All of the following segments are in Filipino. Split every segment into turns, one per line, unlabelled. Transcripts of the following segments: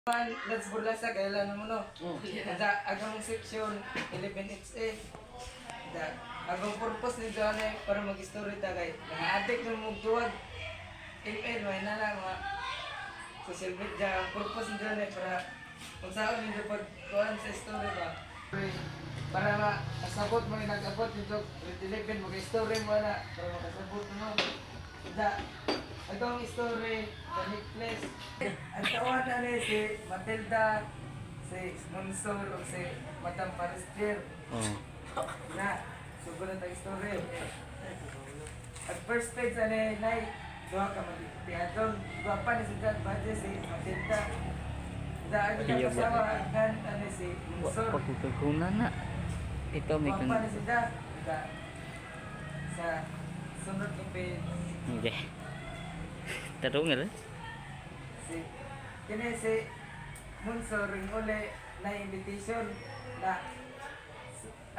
Let's burlasa kailan mo no. Ada agang section 11XA. Da agang purpose ni Johnny para mag-story ta kay nang-addict ng mugtuwag. Email may na lang mga social media ang purpose ni Johnny para kung saan hindi pagkuhan sa story ba. Para makasabot mo yung nag-abot nito grade 11 mag-story mo na para makasabot mo. Da agong story the necklace. Ang tawanan ni si Matilda, si Sponsor o si Madam Parister. Na, sugod na tayo story. At first page ani nay, duha ka magtiadon, duha pa ni si Dad Badge si Matilda. Daan ka kasama kan ani si Sponsor.
Pagkukunan na. Ito may
Duha pa ni si Dad. Sa sunod ng page.
Okay. Tarungan eh.
Kini si Munsor ring uli na invitation na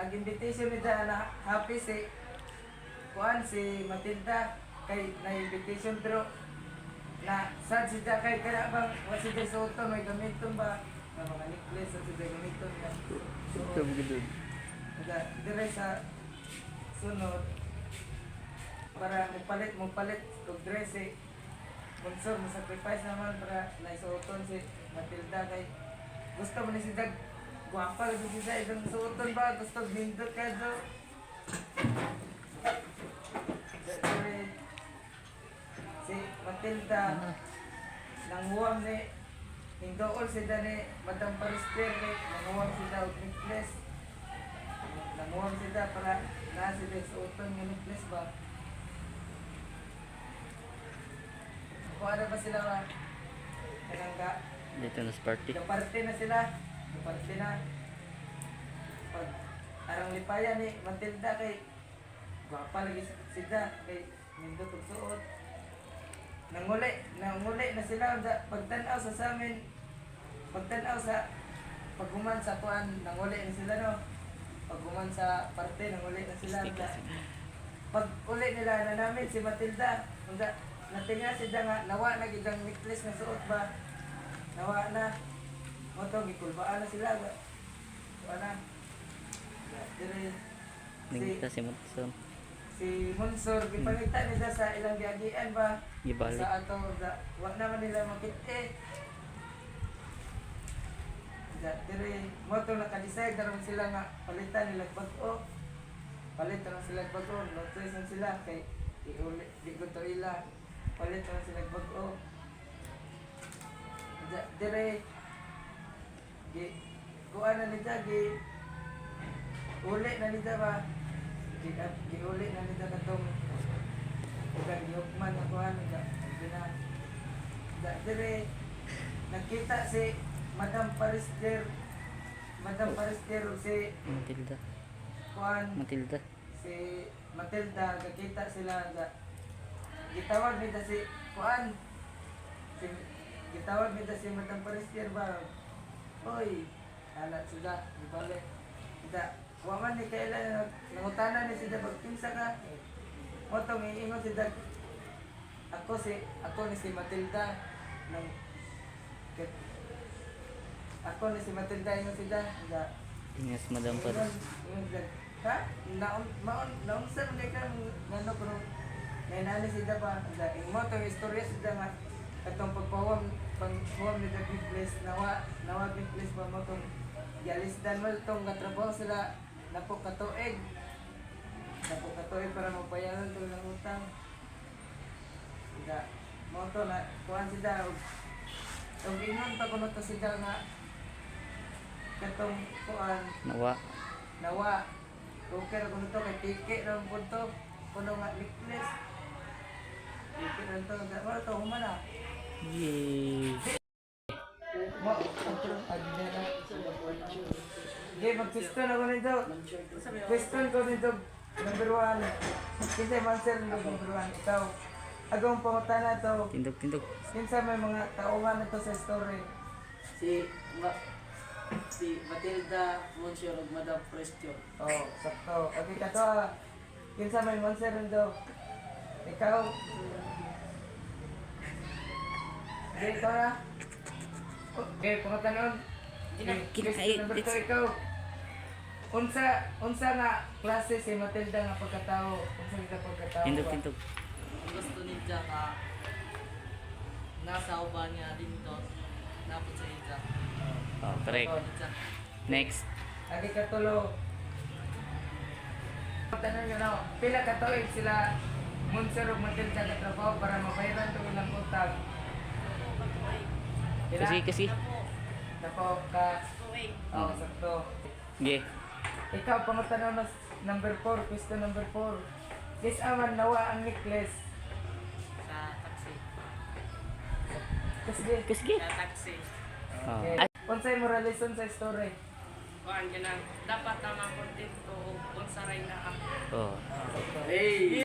ang invitation nila na happy si kuan si Matilda kay na invitation pero na sad siya kay kaya bang wasi kay suoto may gamiton ba na mga necklace sa siya gamiton na
Ito gudod.
dire sa sunod para mupalit og dress si Munsor mo sacrifice naman para naisuoton si Matilda kay gusto mo ni si Dag guwapa kasi siya isang suoton ba gusto bindot ka do si Matilda nanguwang ni hindool si Dani Madam Parister nanguwang si daw necklace nanguwang si da para nasi din suoton ng necklace ba. Kung ano ba sila ba? Kanangga.
Dito na sa party.
Kaparte na sila. Kaparte na. Pag arang lipayan ni Matilda kay guwapa lagi sila kay nindot og suot. Nanguli na sila pagtanaw sa amin. Pagtanaw sa paghuman sa kuan nanguli na sila no. Paghuman sa parte nanguli na sila. Pag uli nila na namin si Matilda, natinga siya nga, nawa na gidang necklace na suot ba? Nawa na. O to, gikulbaan na sila ba? Nawa na. Dire,
Nagkita si Matson.
si Munsor, gipalitan nila sa ilang biyagian ba?
Gibalik.
Sa ato, wag naman nila makit dire, mo to nakadecide na rin sila nga palitan nila bago. Palitan na sila bago, notice sila kay iuli, di ko to ila. Palit na sila bago. Dire kuan na nila uli na nila ba uli na nila katong giyukman na kuan na dire nakita si Madam Parister si
Matilda.
kuan
Matilda.
si Matilda nakita sila gitawag nila si kuan gitawag nila si Madam Parister ba oy anak sila ibalik kita waman ni kailan nangutanan ni sila pagpinsa ka mo tong iingon sila ako ni si Matilda nang ako ni si Matilda ingon sila
Ingas Madam Paris.
ha naon sa man ka ngano pero nani sila pa imo tong istorya sila nga katong pagpawam ni the big place nawa big place pa mo tong gialisdan mo tong katrabaho sila napo katuig para mapayanan to ng utang mo to na kuan sila og ingon pa kuno to sila nga katong kuan nawa okay ra kuno to kay tike ra mo to kuno nga necklace tike ra to wala to humana.
Yay.
Okay, mag-question ako nito. Question ko nito, number 1. Kinsa man sir number 1? Ikaw, agong pangutana to.
Tindog.
Kinsa may mga tauhan nito sa story?
Si Matilda Monsieur ug Madam Prestio.
Oh, sakto. Okay ka to. Kinsa may monster nito? Ikaw. Okay, ikaw na. Okay, pangutanon.
Kinakait,
Number
it's-
2, ikaw. Unsa nga klase si Matilda nga pagkatao? Unsa nga pagkatao?
Hindog,
ba?
hindog.
Ang gusto ni Jack nasa uban niya dito. Napot sa Jack.
Oh, correct.
Jack.
Next.
Agi katulo. Tanong nyo na, pila ka tuig sila Monsor ug Matilda ka trabaho para mabayaran itong ilang utang? Pila?
Kasi.
Napo ka. Oo, sakto.
Okay.
Ikaw, pangutanong na number 4, question number 4. Yes, aman, nawa ang necklace.
Sa taxi.
Kasi,
Kasi.
Sa taxi.
Oh.
okay.
Ay,
Unsay mo relasyon sa story?
Kuan ka dapat tama content ko kung saray na ako.
oh.
Hey!